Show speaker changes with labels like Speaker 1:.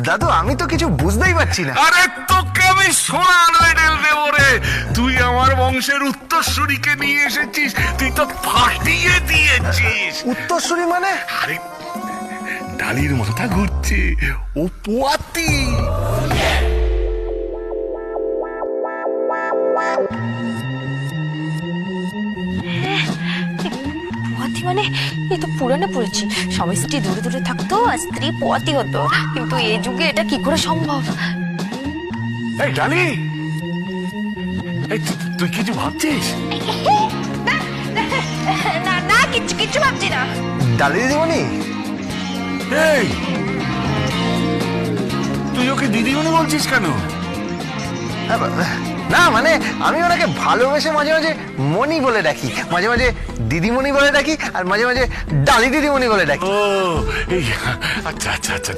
Speaker 1: দাদু আমি তো কিছু বুঝতেই পারছি না।
Speaker 2: আরে তোকে আমি সোনার মেডেল দেবো রে। তুই আমার বংশের উত্তরসূরিকে নিয়ে এসেছিস, তুই তো ফাটিয়ে দিয়েছিস।
Speaker 1: উত্তরসূরি মানে?
Speaker 2: আরে ডালির মাথা ঘুরছে, ও পোয়াতি।
Speaker 3: পোয়াতি মানে এ তো পুরাণে পড়েছি, স্বামী স্ত্রী দূরে দূরে থাকতো আর স্ত্রী পোয়াতি হতো, কিন্তু এই যুগে এটা কি করে সম্ভব?
Speaker 2: এই ডালি, এই তুই কিছু ভাবছিস?
Speaker 3: না না, কিচ্ছু কিচ্ছু ভাবছি না।
Speaker 1: ডালি দিদিমণি?
Speaker 2: এই তুই ওকে দিদিমণি বলছিস কেন?
Speaker 1: না মানে আমি ওনাকে ভালোবেসে মাঝে মাঝে মণি বলে ডাকি, মাঝে মাঝে দিদিমণি বলে ডাকি, আর মাঝে মাঝে ডালি দিদিমণি বলে ডাকি।
Speaker 2: ও এই, আচ্ছা আচ্ছা আচ্ছা।